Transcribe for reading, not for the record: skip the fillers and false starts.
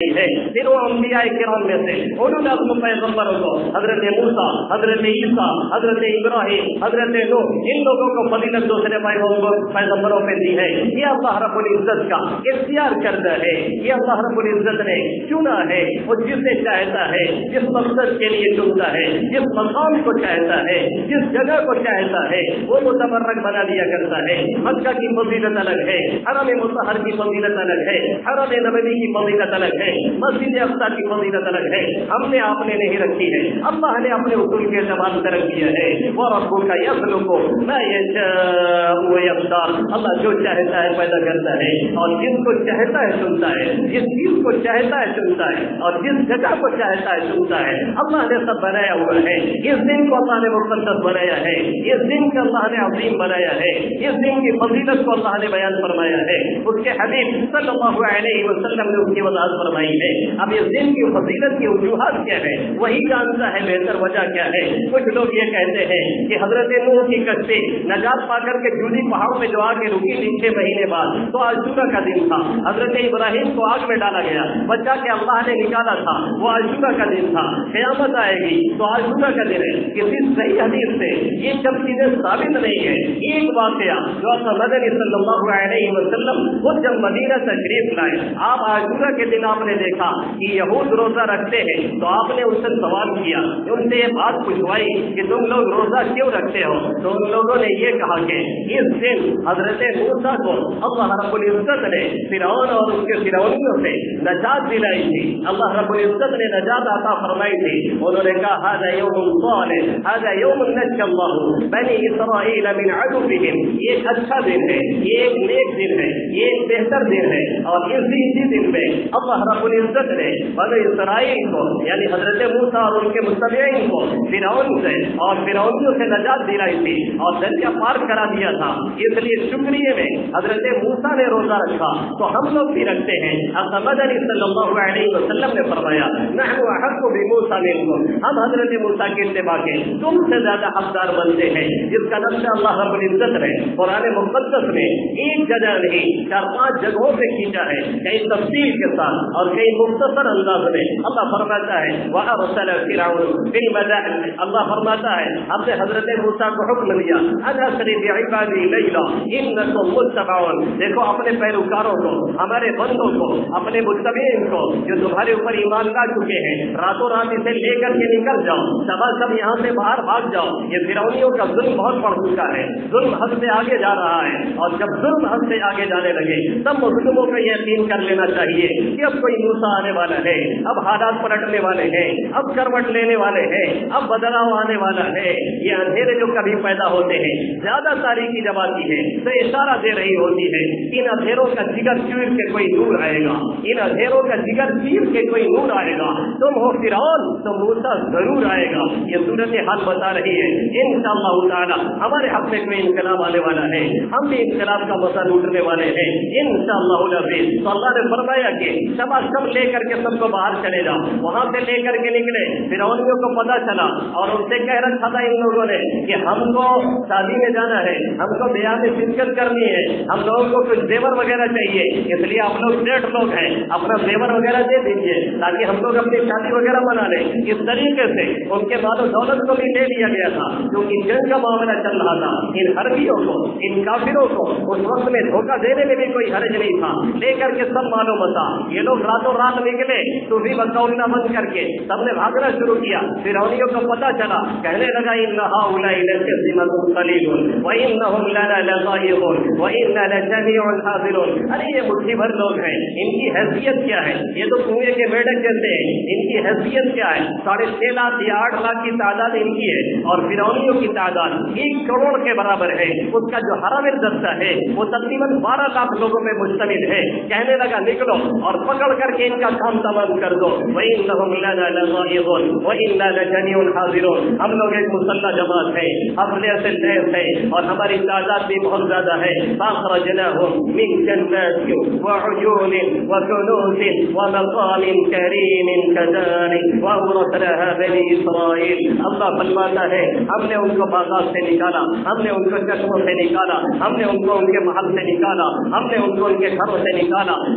ہے پھر وہ انبیاء کرام میں سے اولو العزم پیغمبروں کو حضرت موسیٰ، حضرت عیسیٰ، حضرت ابراہیم، حضرت نوح، ان لوگوں کو فضیلت دوسرے پیغمبروں پہ دی ہے. یہ اللہ رب العزت کا اختیار کردہ ہے. یہ اللہ رب العزت نے چنا ہے. وہ جسے چاہتا ہے جس مقصد کے لیے چنتا ہے، جس مقام کو چاہتا ہے، جس جگہ کو چاہتا ہے وہ متبرک بنا دیا کرتا ہے. مکہ کی فضیلت الگ ہے، حرم مطہر کی فضیلت الگ ہے، حرم نبوی کی فضیلت الگ ہے، مسجد اقصی کی فضیلت الگ ہے. ہم نے آپ نے نہیں رکھی ہے، اللہ نے اپنے اصول کے اعتبار سے رکھ دیا ہے. وَرَبُّكَ يَخْلُقُ مَا يَشَاءُ وَيَخْتَارُ. اللہ جو چاہتا ہے پیدا کرتا ہے اور جس کو چاہتا ہے چنتا ہے، جس چیز کو چاہتا ہے چنتا ہے اور جس جگہ کو چاہتا ہے چنتا ہے. اللہ نے سب بنایا ہوا ہے. اس دن کو اللہ نے مقدس بنایا ہے، اس دن کو اللہ نے عظیم بنایا ہے، اس دن کی فضیلت کو اللہ نے بیان فرمایا ہے. اس کے حبیب صلی اللہ علیہ وسلم نے اس کی وضاحت فرمائی ہے. اب اس دن کی فضیلت کی وجوہات کیا ہے وہی جانتا ہے بہتر وجہ کیا ہے. کچھ لوگ یہ کہتے ہیں کہ حضرت نوح کی کشتی نجات پا کر کے جودی پہاڑوں میں جو آ کے رکی 6 مہینے بعد تو عاشورہ کا دن تھا. حضرت ابراہیم کو آگ میں ڈالا گیا، بچہ کے اللہ نے نکالا تھا، وہ عاشورہ کا دن تھا. قیامت آئے گی تو عاشورہ کا دن ہے. کسی صحیح حدیث سے یہ سب چیزیں ثابت نہیں ہے. ایک واقعہ جو مدنی صلی اللہ علیہ وسلم خود جب مدینہ تشریف لائے، آپ عاشورہ کے دن آپ نے دیکھا کہ یہود روزہ رکھتے ہیں تو آپ نے ان سے سوال کیا، ان سے یہ بات پوچھوائی کہ تم لوگ روزہ کیوں رکھتے ہو؟ تو ان لوگوں نے یہ کہا کہ اس دن حضرت موسیٰ کو اللہ رب العزت نے فرعون اور اس کے فرعونیوں سے نجات دلائی تھی. اللہ رب العزت نے نجات عطا فرمائی تھی. انہوں نے کہا هذا يوم صالح هذا يوم نجى الله بني اسرائيل من عدوهم. یہ اچھا دن ہے، یہ ایک نیک دن ہے، یہ ایک بہتر دن ہے. اور اسی دن میں اللہ رب العزت نے بنی اسرائیل کو یعنی حضرت موسیٰ اور ان کے متبعین کو فرعون سے اور فرعونیوں سے نجات دلائی تھی اور دریا پار کرا دیا تھا. اس لیے شکریہ میں حضرت موسیٰ نے روزہ رکھا تو ہم لوگ بھی رکھتے ہیں. مدنی صلی اللہ علیہ وسلم نے فرمایا نحن احق بموسیٰ منکم، ہم حضرت موسیٰ کے اتباع کے تم سے زیادہ حقدار بنتے ہیں. جس کا نقشہ اللہ رب العزت نے قرآن مقدس میں ایک جگہ نہیں 4-5 جگہوں سے کھینچا ہے، کئی تفصیل کے ساتھ اور کئی مختصر انداز میں. اللہ فرماتا ہے وَأَرْسَلَ فِرْعَوْنُ فِي الْمَدَائِنِ، اللہ فرماتا ہے ہم نے حضرت موسیٰ کو حکم دیا أَنْ أَسْرِ بِعِبَادِي لَيْلًا إِنَّكُمْ مُتَّبَعُونَ. دیکھو اپنے پیروکاروں کو، ہمارے بندوں کو، اپنے متبعین کو جو تمہارے اوپر ایمان لا چکے ہیں، راتوں رات اسے لے کر کے نکل جاؤ، سب یہاں سے باہر بھاگ جاؤ. یہ فرعونیوں کا ظلم بہت بڑھ چکا ہے، ظلم حد سے آگے جا رہا ہے. اور جب ظلم حد سے آگے جانے لگے تب مظلوموں کو یقین کر لینا چاہیے کہ اب کوئی موسیٰ آنے والا ہے، اب حالات پلٹنے والے ہیں، اب کروٹ لینے والے ہیں، اب بدلاؤ آنے والا ہے. یہ اندھیرے جو کبھی پیدا ہوتے ہیں، زیادہ تاریکی جب آتی ہے تو اشارہ دے رہی ہوتی ہے ان اندھیروں کا جگر چیر کے کوئی نور آئے گا، ان اندھیروں کا جگر چیر کے کوئی نور آئے گا. تم ہو فرعون تو موسیٰ ضرور آئے گا. یہ صورت حال بتا رہی ہے انشاءاللہ تعالی ہمارے حق میں کوئی انقلاب آنے والا ہے، ہم بھی انقلاب کا مسئلہ لوٹنے والے ہیں انشاءاللہ العزیز. تو اللہ نے فرمایا کہ سب لے کر کے سب کو باہر چلے جاؤ. وہاں سے لے کر کے نکلے، فرعونیوں کو پتہ چلا اور ان سے کہہ رکھا تھا ان لوگوں نے کہ ہم کو شادی میں جانا ہے، ہم کو بیاہ میں شرکت کرنی ہے، ہم لوگوں کو کچھ زیور وغیرہ چاہیے، اس لیے آپ لوگ 1.5 لوگ ہیں، اپنا زیور وغیرہ دے دیجیے تاکہ ہم لوگ اپنی شادی وغیرہ منا لیں. اس طریقے سے ان کے مال و دولت کو بھی لے لیا گیا تھا کیونکہ جنگ کا معاملہ چل رہا تھا. ان حربیوں کو، ان کافروں کو اس وقت میں دھوکہ دینے میں بھی کوئی حرج نہیں تھا. لے کر کے سب مالو متا یہ لوگ راتوں رات نکلے تو بھی بکولنا بند کر کے سب نے بھاگنا شروع کیا. فرعونیوں کو پتہ چلا، کہنے لگا ان هؤلاء لشرذمة قليل وانهم لنا لغائظون وانا لجميع حاضرون. ارے یہ مٹھی بھر لوگ ہیں، ان کی حیثیت کیا ہے؟ یہ تو کنویں کے میڈک جیسے ہیں، ان کی حیثیت کیا ہے؟ 6.5 لاکھ یا 8 لاکھ کی تعداد ان کی ہے اور فرعونیوں کی تعداد 1 کروڑ کے برابر ہے. اس کا جو حرم دستہ ہے وہ تقریباً 12 لاکھ لوگوں میں مشتمل ہے. کہنے لگا نکلو اور پکڑ کر کے ان کا کام تمام کر دو. وَإِنَّهُمْ لَنَا لَغَائِظُونَ وَإِنَّا لَجَمِيعٌ حَاضِرُونَ. ہم لوگ ایک مسلح جماعت ہے، حملے سے لیس ہے اور ہماری تعداد بھی بہت زیادہ ہے. فَأَخْرَجْنَاهُمْ مِنْ جَنَّاتٍ وَعُيُونٍ وَكُنُوزٍ وَمَقَامٍ كَرِيمٍ كَذَلِكَ وَأَوْرَثْنَاهَا بَنِي إِسْرَائِيلَ. اللہ فرماتا ہے ہم نے ان کو باغات سے نکالا، ہم نے ان کو چشموں سے نکالا، ہم نے ان کو ان کے محل سے نکالا، ہم نے ان کو ان کے گھروں سے نکالا،